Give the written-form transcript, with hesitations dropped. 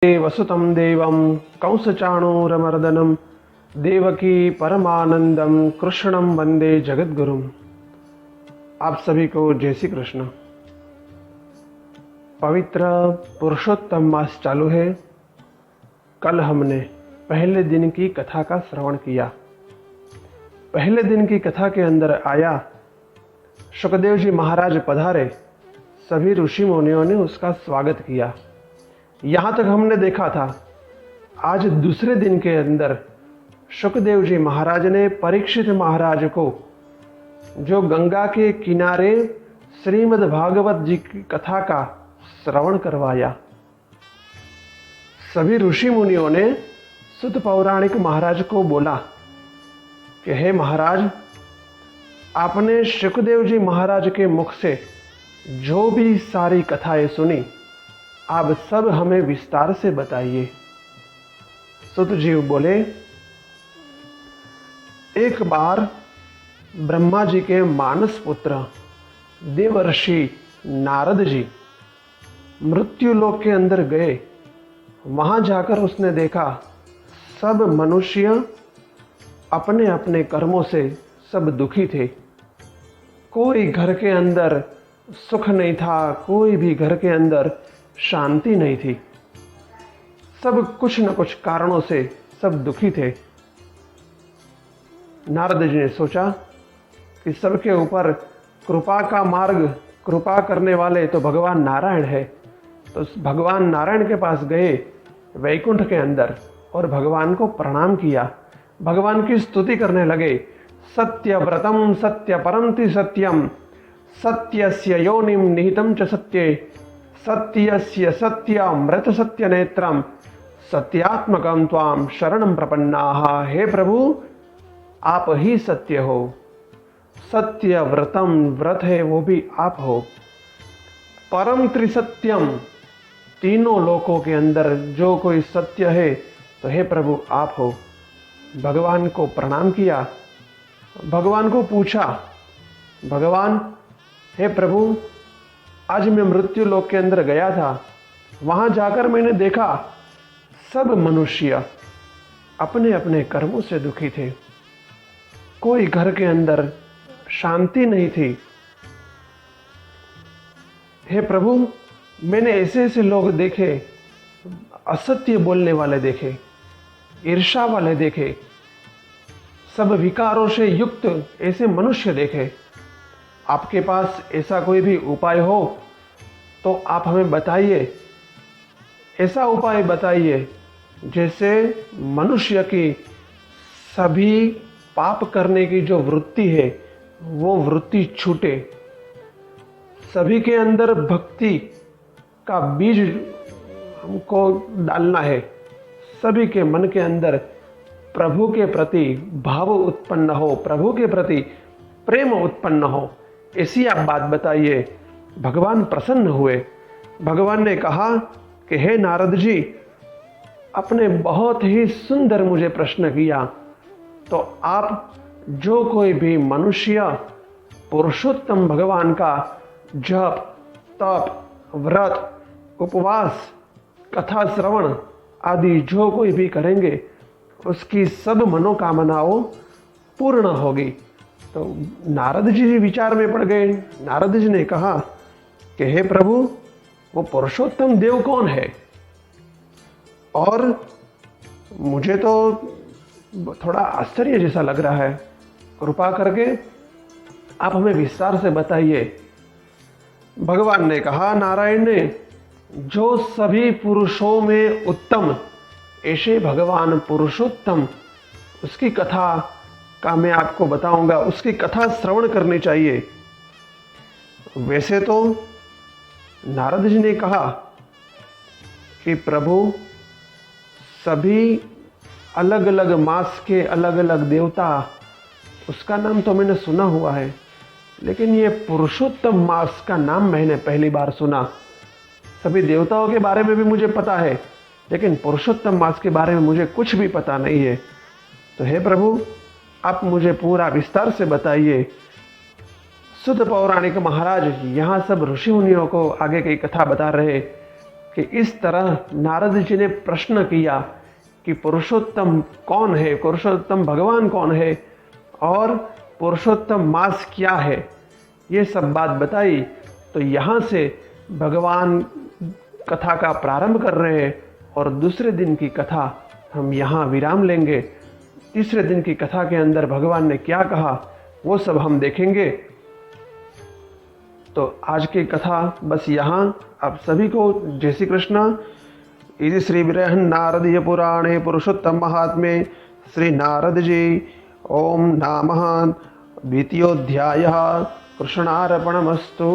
वसुतं देवं कंसचाणूरमर्दनं देवकी परमानंदम कृष्णं वंदे जगद्गुरुम। आप सभी को जय श्री कृष्ण। पवित्र पुरुषोत्तम मास चालू है। कल हमने पहले दिन की कथा का श्रवण किया। पहले दिन की कथा के अंदर आया शुकदेव जी महाराज पधारे, सभी ऋषि मुनियों ने उसका स्वागत किया। यहाँ तक हमने देखा था। आज दूसरे दिन के अंदर शुकदेव जी महाराज ने परीक्षित महाराज को जो गंगा के किनारे श्रीमद् भागवत जी की कथा का श्रवण करवाया। सभी ऋषि मुनियों ने सुत पौराणिक महाराज को बोला कि हे महाराज, आपने शुकदेव जी महाराज के मुख से जो भी सारी कथाएं सुनी, आप सब हमें विस्तार से बताइए। सुत जी बोले, एक बार ब्रह्मा जी के मानस पुत्र देवर्षि नारद जी मृत्यु लोक के अंदर गए। वहां जाकर उसने देखा सब मनुष्य अपने अपने कर्मों से सब दुखी थे। कोई घर के अंदर सुख नहीं था, कोई भी घर के अंदर शांति नहीं थी। सब कुछ न कुछ कारणों से सब दुखी थे। नारद जी ने सोचा कि सबके ऊपर कृपा का मार्ग, कृपा करने वाले तो भगवान नारायण है। तो भगवान नारायण के पास गए वैकुंठ के अंदर और भगवान को प्रणाम किया। भगवान की स्तुति करने लगे। सत्यव्रतम सत्य परंति सत्यम, सत्यस्य योनिम निहितम च सत्ये, सत्यस्य सत्यमृत सत्य नेत्रम, सत्यात्मकं त्वाम शरणं प्रपन्नाः। हे प्रभु, आप ही सत्य हो। सत्य व्रतम, व्रत है वो भी आप हो। परम त्रिसत्यम, तीनों लोकों के अंदर जो कोई सत्य है तो हे प्रभु आप हो। भगवान को प्रणाम किया। भगवान को पूछा, भगवान हे प्रभु, आज मैं मृत्यु लोक के अंदर गया था। वहां जाकर मैंने देखा सब मनुष्य अपने अपने कर्मों से दुखी थे। कोई घर के अंदर शांति नहीं थी। हे प्रभु, मैंने ऐसे ऐसे लोग देखे, असत्य बोलने वाले देखे, ईर्ष्या वाले देखे, सब विकारों से युक्त ऐसे मनुष्य देखे। आपके पास ऐसा कोई भी उपाय हो तो आप हमें बताइए। ऐसा उपाय बताइए जैसे मनुष्य की सभी पाप करने की जो वृत्ति है वो वृत्ति छूटे। सभी के अंदर भक्ति का बीज हमको डालना है। सभी के मन के अंदर प्रभु के प्रति भाव उत्पन्न हो, प्रभु के प्रति प्रेम उत्पन्न हो, ऐसी आप बात बताइए। भगवान प्रसन्न हुए। भगवान ने कहा कि हे नारद जी, आपने बहुत ही सुंदर मुझे प्रश्न किया। तो आप जो कोई भी मनुष्य पुरुषोत्तम भगवान का जप, तप, व्रत, उपवास, कथा श्रवण आदि जो कोई भी करेंगे उसकी सब मनोकामनाओं पूर्ण होगी। तो नारद जी विचार में पड़ गए। नारद जी ने कहा कि हे प्रभु, वो पुरुषोत्तम देव कौन है? और मुझे तो थोड़ा आश्चर्य जैसा लग रहा है। कृपा करके आप हमें विस्तार से बताइए। भगवान ने कहा, नारायण ने, जो सभी पुरुषों में उत्तम, ऐसे भगवान पुरुषोत्तम, उसकी कथा का मैं आपको बताऊंगा। उसकी कथा श्रवण करनी चाहिए। वैसे तो नारद जी ने कहा कि प्रभु, सभी अलग अलग मास के अलग अलग देवता, उसका नाम तो मैंने सुना हुआ है, लेकिन ये पुरुषोत्तम मास का नाम मैंने पहली बार सुना। सभी देवताओं के बारे में भी मुझे पता है, लेकिन पुरुषोत्तम मास के बारे में मुझे कुछ भी पता नहीं है। तो हे प्रभु, आप मुझे पूरा विस्तार से बताइए। सुत पौराणिक महाराज यहाँ सब ऋषि मुनियों को आगे की कथा बता रहे। कि इस तरह नारद जी ने प्रश्न किया कि पुरुषोत्तम कौन है, पुरुषोत्तम भगवान कौन है और पुरुषोत्तम मास क्या है, ये सब बात बताई। तो यहाँ से भगवान कथा का प्रारंभ कर रहे हैं और दूसरे दिन की कथा हम यहाँ विराम लेंगे। तीसरे दिन की कथा के अंदर भगवान ने क्या कहा वो सब हम देखेंगे। तो आज की कथा बस यहाँ। आप सभी को जय श्री कृष्ण। इति श्री बृहन्नारदीय पुराणे पुरुषोत्तम महात्म्ये श्री नारद जी ओम नामः द्वितीयोऽध्यायः कृष्णार्पणमस्तु।